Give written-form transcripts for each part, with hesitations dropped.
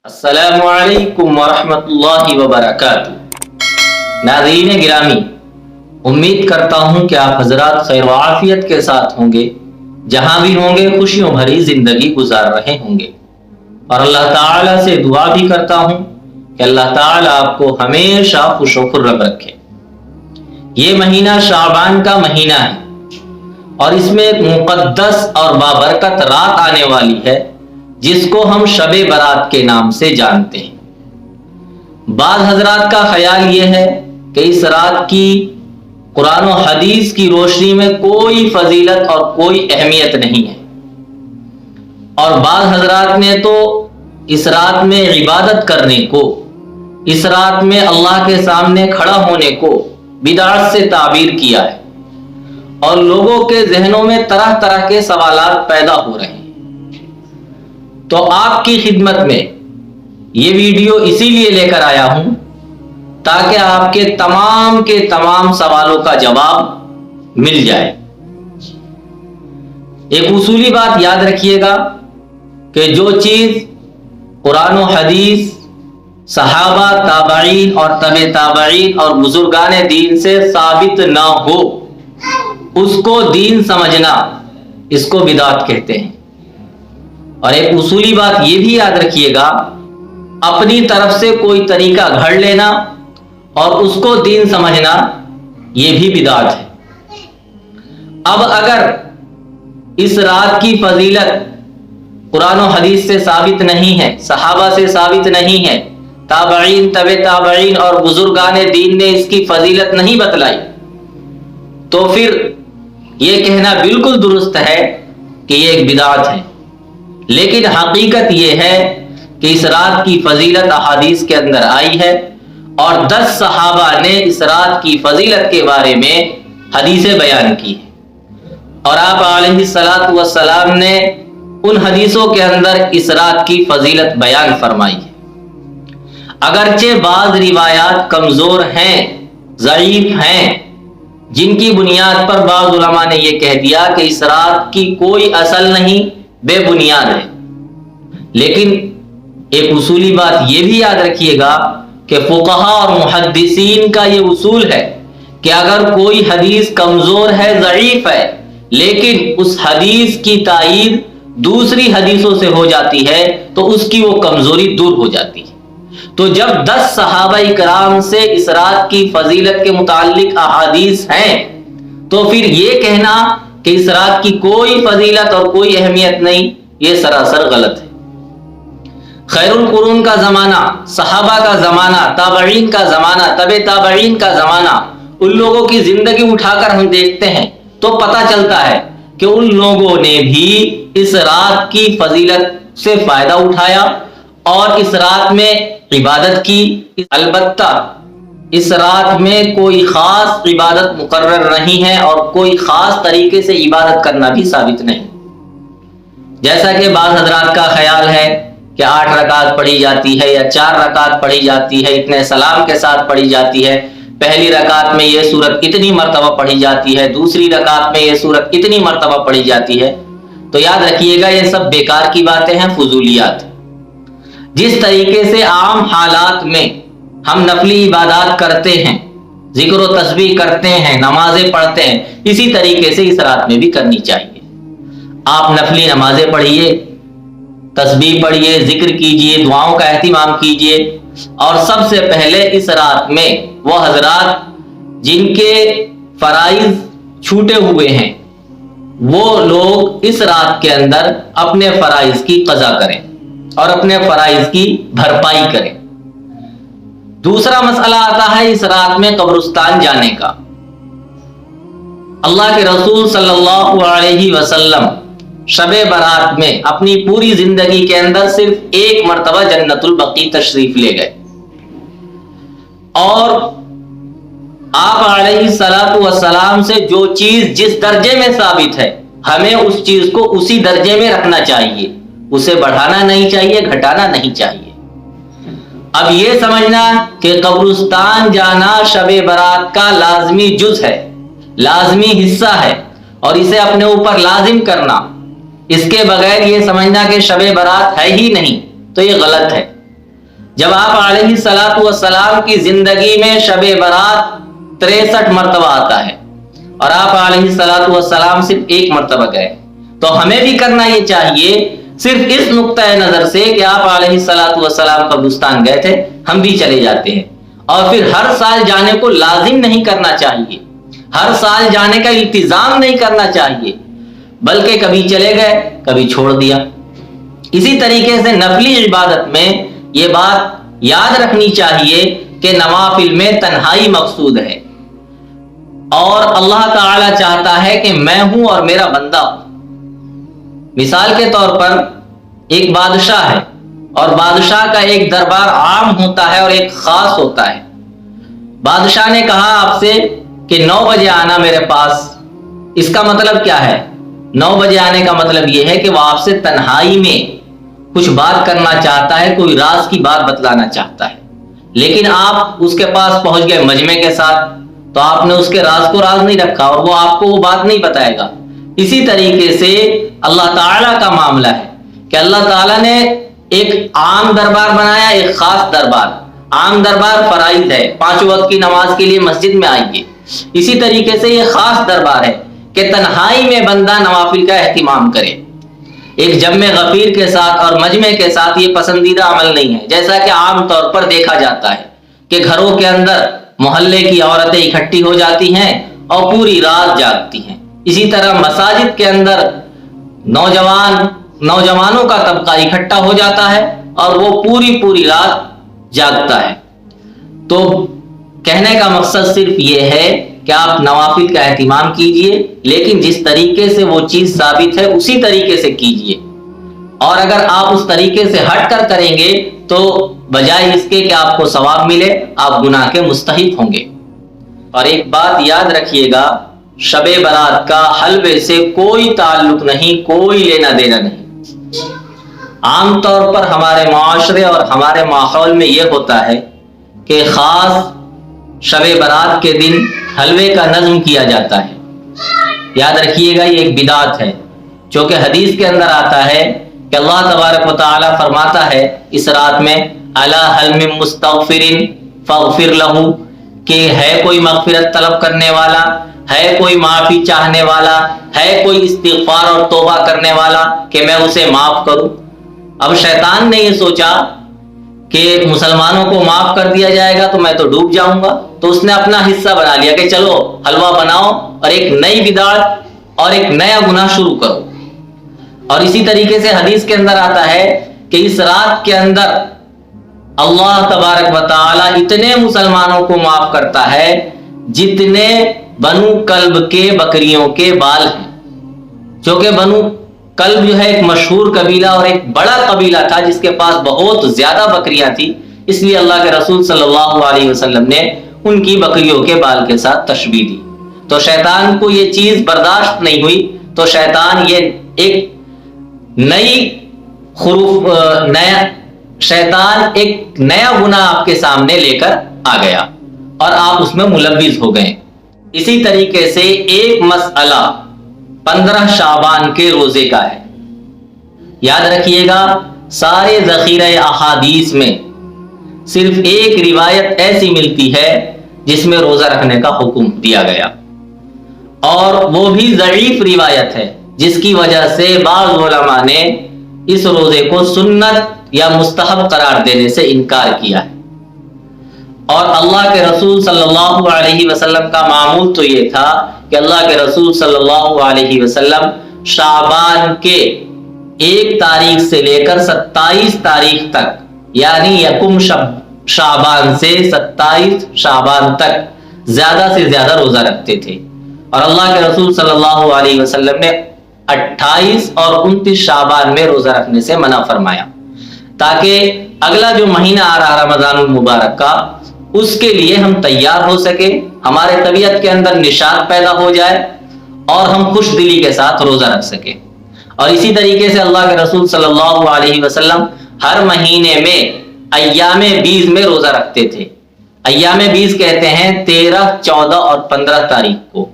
السلام علیکم ورحمۃ اللہ وبرکاتہ۔ ناظرین گرامی، امید کرتا ہوں کہ آپ حضرات خیر و عافیت کے ساتھ ہوں گے، جہاں بھی ہوں گے خوشیوں بھری زندگی گزار رہے ہوں گے، اور اللہ تعالیٰ سے دعا بھی کرتا ہوں کہ اللہ تعالیٰ آپ کو ہمیشہ خوش و خرم رکھے۔ یہ مہینہ شعبان کا مہینہ ہے اور اس میں ایک مقدس اور بابرکت رات آنے والی ہے جس کو ہم شب برات کے نام سے جانتے ہیں۔ بعض حضرات کا خیال یہ ہے کہ اس رات کی قرآن و حدیث کی روشنی میں کوئی فضیلت اور کوئی اہمیت نہیں ہے، اور بعض حضرات نے تو اس رات میں عبادت کرنے کو، اس رات میں اللہ کے سامنے کھڑا ہونے کو بدعت سے تعبیر کیا ہے، اور لوگوں کے ذہنوں میں طرح طرح کے سوالات پیدا ہو رہے ہیں۔ تو آپ کی خدمت میں یہ ویڈیو اسی لیے لے کر آیا ہوں تاکہ آپ کے تمام سوالوں کا جواب مل جائے۔ ایک اصولی بات یاد رکھیے گا کہ جو چیز قرآن و حدیث، صحابہ، تابعین اور تبع تابعین اور بزرگان دین سے ثابت نہ ہو، اس کو دین سمجھنا، اس کو بدعت کہتے ہیں۔ اور ایک اصولی بات یہ بھی یاد رکھیے گا، اپنی طرف سے کوئی طریقہ گھڑ لینا اور اس کو دین سمجھنا، یہ بھی بدعت ہے۔ اب اگر اس رات کی فضیلت قرآن و حدیث سے ثابت نہیں ہے، صحابہ سے ثابت نہیں ہے، تابعین، تبع تابعین اور بزرگان دین نے اس کی فضیلت نہیں بتلائی، تو پھر یہ کہنا بالکل درست ہے کہ یہ ایک بدعت ہے۔ لیکن حقیقت یہ ہے کہ اس رات کی فضیلت احادیث کے اندر آئی ہے، اور 10 صحابہ نے اس رات کی فضیلت کے بارے میں حدیثیں بیان کی ہیں، اور آپ علیہ الصلاۃ والسلام نے ان حدیثوں کے اندر اس رات کی فضیلت بیان فرمائی ہے۔ اگرچہ بعض روایات کمزور ہیں، ضعیف ہیں، جن کی بنیاد پر بعض علماء نے یہ کہہ دیا کہ اس رات کی کوئی اصل نہیں، بے بنیاد ہے، لیکن ایک اصولی بات یہ بھی یاد رکھیے گا کہ فقہاء اور محدثین کا یہ اصول ہے کہ اگر کوئی حدیث کمزور ہے، ضعیف ہے، لیکن اس حدیث کی تائید دوسری حدیثوں سے ہو جاتی ہے تو اس کی وہ کمزوری دور ہو جاتی ہے۔ تو جب 10 صحابہ کرام سے اس رات کی فضیلت کے متعلق احادیث ہیں، تو پھر یہ کہنا کہ اس رات کی کوئی فضیلت اور کوئی اہمیت نہیں، یہ سراسر غلط ہے۔ خیر القرون کا زمانہ، صحابہ کا زمانہ، تابعین کا زمانہ، تبع تابعین کا زمانہ، ان لوگوں کی زندگی اٹھا کر ہم دیکھتے ہیں تو پتہ چلتا ہے کہ ان لوگوں نے بھی اس رات کی فضیلت سے فائدہ اٹھایا اور اس رات میں عبادت کی۔ البتہ اس رات میں کوئی خاص عبادت مقرر نہیں ہے اور کوئی خاص طریقے سے عبادت کرنا بھی ثابت نہیں، جیسا کہ بعض حضرات کا خیال ہے کہ 8 رکعت پڑھی جاتی ہے یا 4 رکعت پڑھی جاتی ہے، اتنے سلام کے ساتھ پڑھی جاتی ہے، پہلی رکعت میں یہ سورت اتنی مرتبہ پڑھی جاتی ہے، دوسری رکعت میں یہ سورت اتنی مرتبہ پڑھی جاتی ہے۔ تو یاد رکھیے گا یہ سب بیکار کی باتیں ہیں، فضولیات۔ جس طریقے سے عام حالات میں ہم نفلی عبادات کرتے ہیں، ذکر و تسبیح کرتے ہیں، نمازیں پڑھتے ہیں، اسی طریقے سے اس رات میں بھی کرنی چاہیے۔ آپ نفلی نمازیں پڑھیے، تسبیح پڑھیے، ذکر کیجیے، دعاؤں کا اہتمام کیجیے، اور سب سے پہلے اس رات میں وہ حضرات جن کے فرائض چھوٹے ہوئے ہیں، وہ لوگ اس رات کے اندر اپنے فرائض کی قضا کریں اور اپنے فرائض کی بھرپائی کریں۔ دوسرا مسئلہ آتا ہے اس رات میں قبرستان جانے کا۔ اللہ کے رسول صلی اللہ علیہ وسلم شب برات میں اپنی پوری زندگی کے اندر صرف ایک مرتبہ جنت البقیع تشریف لے گئے، اور آپ علیہ الصلاۃ والسلام سے جو چیز جس درجے میں ثابت ہے، ہمیں اس چیز کو اسی درجے میں رکھنا چاہیے، اسے بڑھانا نہیں چاہیے، گھٹانا نہیں چاہیے۔ اب یہ سمجھنا کہ قبرستان جانا شب برات کا لازمی جز ہے، لازمی حصہ ہے، اور اسے اپنے اوپر لازم کرنا، اس کے بغیر یہ سمجھنا کہ شب برات ہے ہی نہیں، تو یہ غلط ہے۔ جب آپ علیہ الصلوۃ والسلام کی زندگی میں شب برات 63 مرتبہ آتا ہے اور آپ علیہ الصلوۃ والسلام صرف ایک مرتبہ گئے، تو ہمیں بھی کرنا یہ چاہیے صرف اس نقطۂ نظر سے کہ آپ علیہ الصلوۃ والسلام قبرستان گئے تھے، ہم بھی چلے جاتے ہیں۔ اور پھر ہر سال جانے کو لازم نہیں کرنا چاہیے، ہر سال جانے کا التزام نہیں کرنا چاہیے، بلکہ کبھی چلے گئے کبھی چھوڑ دیا۔ اسی طریقے سے نفلی عبادت میں یہ بات یاد رکھنی چاہیے کہ نوافل میں تنہائی مقصود ہے، اور اللہ تعالی چاہتا ہے کہ میں ہوں اور میرا بندہ ہوں۔ مثال کے طور پر ایک بادشاہ ہے، اور بادشاہ کا ایک دربار عام ہوتا ہے اور ایک خاص ہوتا ہے۔ بادشاہ نے کہا آپ سے کہ 9 بجے آنا میرے پاس۔ اس کا مطلب کیا ہے؟ 9 بجے آنے کا مطلب یہ ہے کہ وہ آپ سے تنہائی میں کچھ بات کرنا چاہتا ہے، کوئی راز کی بات بتلانا چاہتا ہے، لیکن آپ اس کے پاس پہنچ گئے مجمع کے ساتھ، تو آپ نے اس کے راز کو راز نہیں رکھا اور وہ آپ کو وہ بات نہیں بتائے گا۔ اسی طریقے سے اللہ تعالیٰ کا معاملہ ہے کہ اللہ تعالیٰ نے ایک عام دربار بنایا، ایک خاص دربار۔ عام دربار فرائض ہے، 5 وقت کی نماز کے لیے مسجد میں آئیے۔ اسی طریقے سے یہ خاص دربار ہے کہ تنہائی میں بندہ نوافل کا اہتمام کرے۔ ایک جمع غفیر کے ساتھ اور مجمع کے ساتھ یہ پسندیدہ عمل نہیں ہے، جیسا کہ عام طور پر دیکھا جاتا ہے کہ گھروں کے اندر محلے کی عورتیں اکٹھی ہو جاتی ہیں اور پوری رات جاگتی ہیں۔ اسی طرح مساجد کے اندر نوجوانوں کا طبقہ اکٹھا ہو جاتا ہے اور وہ پوری رات جاگتا ہے۔ تو کہنے کا مقصد صرف یہ ہے کہ آپ نوافل کا اہتمام کیجئے، لیکن جس طریقے سے وہ چیز ثابت ہے اسی طریقے سے کیجئے، اور اگر آپ اس طریقے سے ہٹ کر کریں گے تو بجائے اس کے کہ آپ کو ثواب ملے، آپ گناہ کے مستحق ہوں گے۔ اور ایک بات یاد رکھیے گا، شب برات کا حلوے سے کوئی تعلق نہیں، کوئی لینا دینا نہیں۔ عام طور پر ہمارے معاشرے اور ہمارے ماحول میں یہ ہوتا ہے کہ خاص شب برات کے دن حلوے کا نظم کیا جاتا ہے۔ یاد رکھیے گا، یہ ایک بدعت ہے، چونکہ حدیث کے اندر آتا ہے کہ اللہ تبارک و تعالی فرماتا ہے اس رات میں الا هل من مستغفر فاغفر له، کہ ہے کوئی مغفرت طلب کرنے والا، ہے کوئی معافی چاہنے والا، ہے کوئی استغفار اور توبہ کرنے والا کہ میں اسے معاف کروں۔ اب شیطان نے یہ سوچا کہ مسلمانوں کو معاف کر دیا جائے گا تو میں تو ڈوب جاؤں گا، تو اس نے اپنا حصہ بنا لیا کہ چلو حلوہ بناؤ اور ایک نئی بدعت اور ایک نیا گناہ شروع کرو۔ اور اسی طریقے سے حدیث کے اندر آتا ہے کہ اس رات کے اندر اللہ تبارک و تعالی اتنے مسلمانوں کو معاف کرتا ہے جتنے بنو کلب کے بکریوں کے بال ہیں، چونکہ بنو کلب جو ہے ایک مشہور قبیلہ اور ایک بڑا قبیلہ تھا جس کے پاس بہت زیادہ بکریاں تھیں، اس لیے اللہ کے رسول صلی اللہ علیہ وسلم نے ان کی بکریوں کے بال کے ساتھ تشبیہ دی۔ تو شیطان کو یہ چیز برداشت نہیں ہوئی، تو شیطان یہ ایک نیا گناہ آپ کے سامنے لے کر آ گیا اور آپ اس میں ملوث ہو گئے۔ اسی طریقے سے ایک مسئلہ 15 شعبان کے روزے کا ہے۔ یاد رکھیے گا، سارے ذخیرہ احادیث میں صرف ایک روایت ایسی ملتی ہے جس میں روزہ رکھنے کا حکم دیا گیا، اور وہ بھی ضعیف روایت ہے، جس کی وجہ سے بعض علماء نے اس روزے کو سنت یا مستحب قرار دینے سے انکار کیا ہے۔ اور اللہ کے رسول صلی اللہ علیہ وسلم کا معمول تو یہ تھا کہ اللہ کے رسول صلی اللہ علیہ وسلم شعبان کے 1 تاریخ سے لے کر 27 تاریخ تک، یعنی یکم شعبان سے 27 شعبان تک زیادہ سے زیادہ روزہ رکھتے تھے، اور اللہ کے رسول صلی اللہ علیہ وسلم نے 28 اور 29 شعبان میں روزہ رکھنے سے منع فرمایا، تاکہ اگلا جو مہینہ آ رہا رمضان المبارک کا، اس کے لیے ہم تیار ہو سکے، ہمارے طبیعت کے اندر نشاط پیدا ہو جائے اور ہم خوش دلی کے ساتھ روزہ رکھ سکیں۔ اور اسی طریقے سے اللہ کے رسول صلی اللہ علیہ وسلم ہر مہینے میں ایام بیز میں روزہ رکھتے تھے۔ ایام بیز کہتے ہیں 13، 14 اور 15 تاریخ کو۔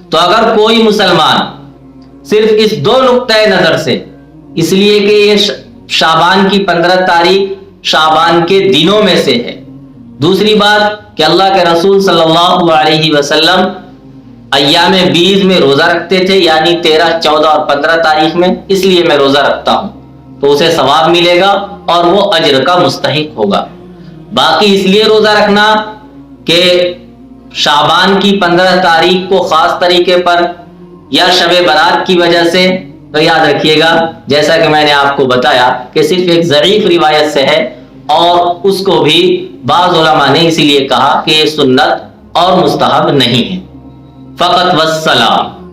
تو اگر کوئی مسلمان صرف اس 2 نقطۂ نظر سے، اس لیے کہ یہ شعبان کی 15 تاریخ شعبان کے دنوں میں سے ہے۔ دوسری بات کہ اللہ کے رسول صلی اللہ علیہ وسلم ایام بیض میں روزہ رکھتے تھے، یعنی 13، 14 اور 15 تاریخ میں، اس لیے میں روزہ رکھتا ہوں، تو اسے ثواب ملے گا اور وہ اجر کا مستحق ہوگا۔ باقی اس لیے روزہ رکھنا کہ شعبان کی 15 تاریخ کو خاص طریقے پر یا شب برات کی وجہ سے، تو یاد رکھیے گا جیسا کہ میں نے آپ کو بتایا کہ صرف ایک ضعیف روایت سے ہے، اور اس کو بھی بعض علماء نے اسی لیے کہا کہ یہ سنت اور مستحب نہیں ہے۔ فقط والسلام۔